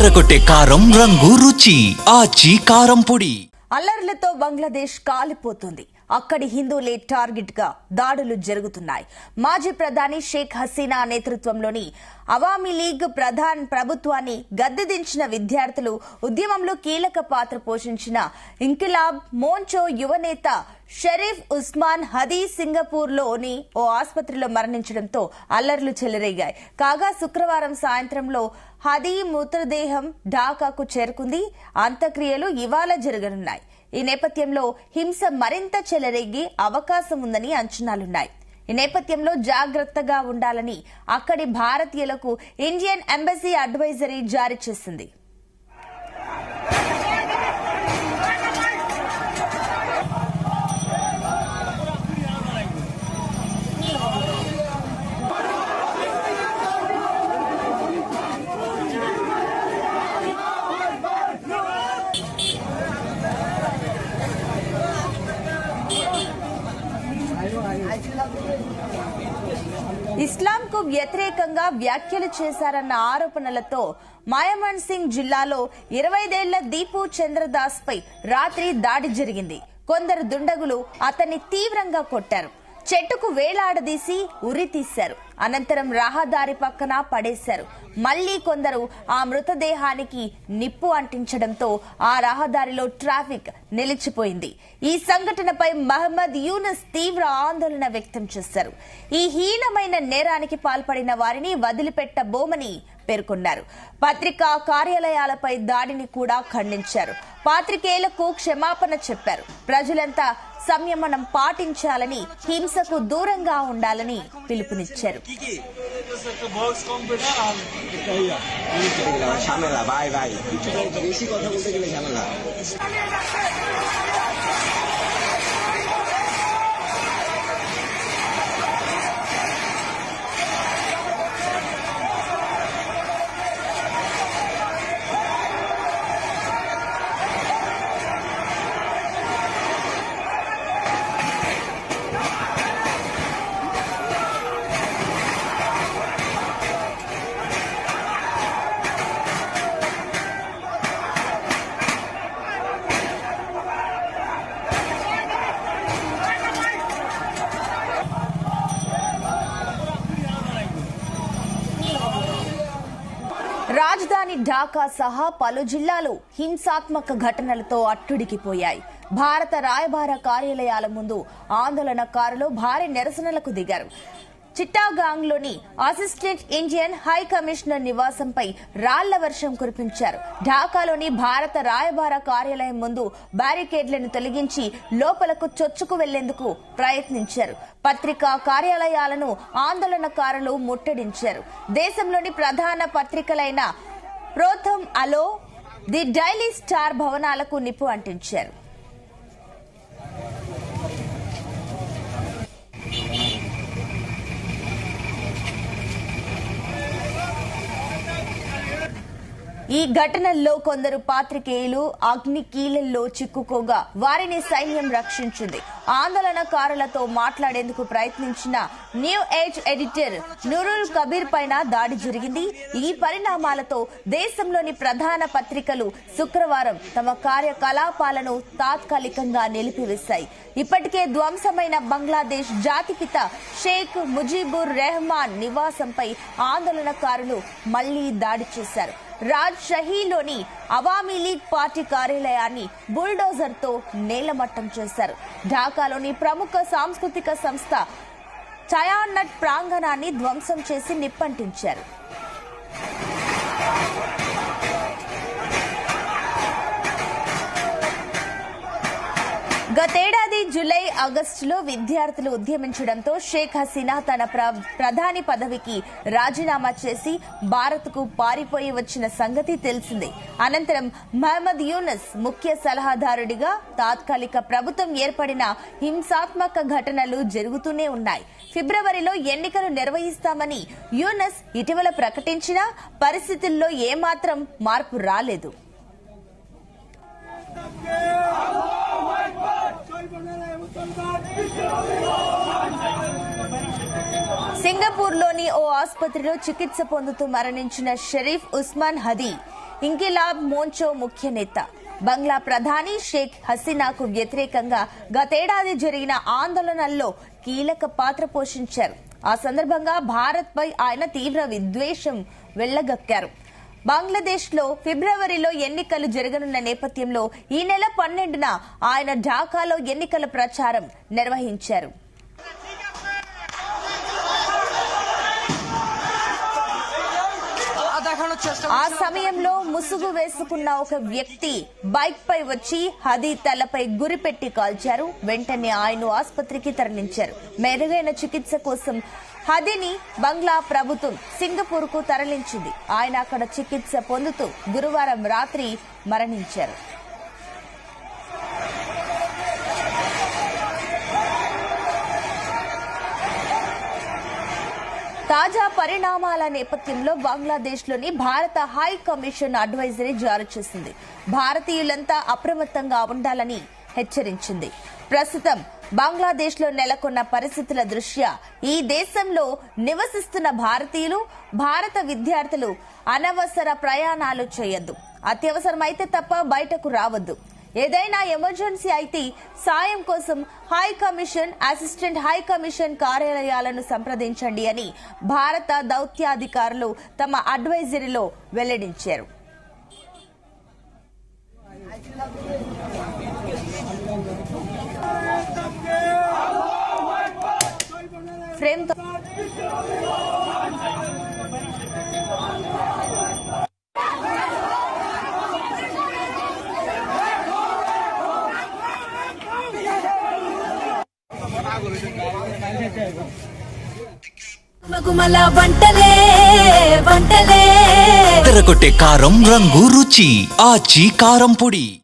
అదరగొట్టే కారం రంగు రుచి ఆచి కారం పొడి. అల్లర్లతో బంగ్లాదేశ్ కాలిపోతుంది. అక్కడి హిందువులే టార్గెట్ గా దాడులు జరుగుతున్నాయి. మాజీ ప్రధాని షేక్ హసీనా నేతృత్వంలోని అవామీ లీగ్ ప్రభుత్వాన్ని గద్దెదించిన విద్యార్థులు ఉద్యమంలో కీలక పాత్ర పోషించిన ఇంకిలాబ్ మోర్చా యువనేత షరీఫ్ ఉస్మాన్ హదీ సింగపూర్ లోని ఓ ఆసుపత్రిలో మరణించడంతో అల్లర్లు చెలరేగాయి. కాగా శుక్రవారం సాయంత్రంలో హదీ మృతదేహం ఢాకాకు చేరుకుంది. అంత్యక్రియలు ఇవాళ జరగనున్నాయి. ఈ నేపథ్యంలో హింస మరింత చెలరేగే అవకాశం ఉందని అంచనాలున్నాయి. ఈ నేపథ్యంలో జాగ్రత్తగా ఉండాలని అక్కడి భారతీయులకు ఇండియన్ ఎంబసీ అడ్వైజరీ జారీ చేసింది. ఇస్లాంకు వ్యతిరేకంగా వ్యాఖ్యలు చేశారన్న ఆరోపణలతో మయమన్ సింగ్ జిల్లాలో 25 ఏళ్ల దీపు చంద్రదాస్ పై రాత్రి దాడి జరిగింది. కొందరు దుండగులు అతన్ని తీవ్రంగా కొట్టారు. చెట్టుకు వేలాడదీసి ఉరి తీశారు. అనంతరం రహదారి పక్కన పడేశారు. మళ్లీ కొందరు ఆ మృతదేహానికి నిప్పు అంటించడంతో ఆ రహదారిలో ట్రాఫిక్ నిలిచిపోయింది. ఈ సంఘటనపై మహమ్మద్ యూనస్ తీవ్ర ఆందోళన వ్యక్తం చేశారు. ఈ హీనమైన నేరానికి పాల్పడిన వారిని వదిలిపెట్టబోమని పేర్కొన్నారు. పత్రికా కార్యాలయాలపై దాడిని కూడా ఖండించారు. పాత్రికేయులకు క్షమాపణ చెప్పారు. ప్రజలంతా సంయమనం పాటించాలని, హింసకు దూరంగా ఉండాలని పిలుపునిచ్చారు. రాజధాని ఢాకా సహా పలు జిల్లాలు హింసాత్మక ఘటనలతో అట్టుడికిపోయాయి. భారత రాయబార కార్యాలయాల ముందు ఆందోళనకారులు భారీ నిరసనలకు దిగారు. చిట్టాగాంగ్ లోని అసిస్టెంట్ ఇండియన్ హై కమిషనర్ నివాసంపై రాళ్ల వర్షం కురిపించారు. ఢాకాలోని భారత రాయబార కార్యాలయం ముందు బ్యారికేడ్లను తొలగించి లోపలకు చొచ్చుకు వెళ్లేందుకు ప్రయత్నించారు. పత్రికా కార్యాలయాలను ఆందోళనకారులు ముట్టడించారు. దేశంలోని ప్రధాన పత్రికలైన ప్రోథమ్ అలో, ది డైలీ స్టార్ భవనాలకు నిప్పు అంటించారు. ఈ ఘటనల్లో కొందరు పాత్రికేయులు అగ్నికీలల్లో చిక్కుకోగా వారిని సైన్యం రక్షించింది. ఆందోళనకారులతో మాట్లాడేందుకు ప్రయత్నించిన new age editor Noorul Kabir పైన దాడి జరిగింది. ఈ పరిణామాలతో దేశంలోని ప్రధాన పత్రికలు శుక్రవారం తమ కార్యకలాపాలను తాత్కాలికంగా నిలిపివేశాయి. ఇప్పటికే ధ్వంసమైన బంగ్లాదేశ్ జాతిపిత షేక్ ముజీబుర్ రెహమాన్ నివాసంపై ఆందోళనకారులు మళ్లీ దాడి చేశారు. రాజ్షాహీలోని అవామీ లీగ్ పార్టీ కార్యాలయాన్ని బుల్డోజర్ తో నేలమట్టం చేశారు. ఢాకాలోని ప్రముఖ సాంస్కృతిక సంస్థ చయానట్ ప్రాంగణాన్ని ధ్వంసం చేసి నిప్పంటించారు. గతేడాది జూలై, ఆగస్టులో విద్యార్థులు ఉద్యమించడంతో షేక్ హసీనా తన ప్రధాని పదవికి రాజీనామా చేసి భారత్కు పారిపోయి వచ్చిన సంగతి తెలిసిందే. అనంతరం మహమ్మద్ యూనస్ ముఖ్య సలహాదారుడిగా తాత్కాలిక ప్రభుత్వం ఏర్పడిన హింసాత్మక ఘటనలు జరుగుతూనే ఉన్నాయి. ఫిబ్రవరిలో ఎన్నికలు నిర్వహిస్తామని యూనస్ ఇటీవల ప్రకటించినా పరిస్థితుల్లో ఏమాత్రం మార్పు రాలేదు. సింగపూర్ లోని ఓ ఆసుపత్రిలో చికిత్స పొందుతూ మరణించిన షరీఫ్ ఉస్మాన్ హదీ ఇంకిలాబ్ మోర్చా ముఖ్య నేత. బంగ్లా ప్రధాని షేక్ హసీనాకు వ్యతిరేకంగా గతేడాది జరిగిన ఆందోళనల్లో కీలక పాత్ర పోషించారు. ఆ సందర్భంగా భారత్ పై ఆయన తీవ్ర విద్వేషం వెళ్లగక్కారు. బంగ్లాదేశ్ లో ఫిబ్రవరిలో ఎన్నికలు జరగనున్న నేపథ్యంలో ఈ నెల 12న ఆయన ఢాకాలో ఎన్నికల ప్రచారం నిర్వహించారు. ఆ సమయంలో ముసుగు వేసుకున్న ఒక వ్యక్తి బైక్ పై వచ్చి హదీ తలపై గురిపెట్టి కాల్చారు. వెంటనే ఆయన ఆసుపత్రికి తరలించారు. మెరుగైన చికిత్స కోసం హదీని బంగ్లా ప్రభుత్వం సింగపూర్ కు తరలించింది. ఆయన అక్కడ చికిత్స పొందుతూ గురువారం రాత్రి మరణించారు. తాజా పరిణామాల నేపథ్యంలో బంగ్లాదేశ్ లోని భారత హై కమిషన్ అడ్వైజరీ జారీ చేసింది. భారతీయులంతా అప్రమత్తంగా ఉండాలని హెచ్చరించింది. ప్రస్తుతం బంగ్లాదేశ్ లో నెలకొన్న పరిస్థితుల దృష్ట్యా ఈ దేశంలో నివసిస్తున్న భారతీయులు, భారత విద్యార్థులు అనవసర ప్రయాణాలు చేయొద్దు. అత్యవసరమైతే తప్ప బయటకు రావద్దు. ఏదైనా ఎమర్జెన్సీ అయితే సాయం కోసం high commission, assistant high commission కార్యాలయాలను సంప్రదించండి అని భారత దౌత్యాధికారులు తమ అడ్వైజరీలో వెల్లడించారు. ఫ్రేమ్తో తెరకొట్టే కారం రంగు రుచి ఆచి కారం పొడి.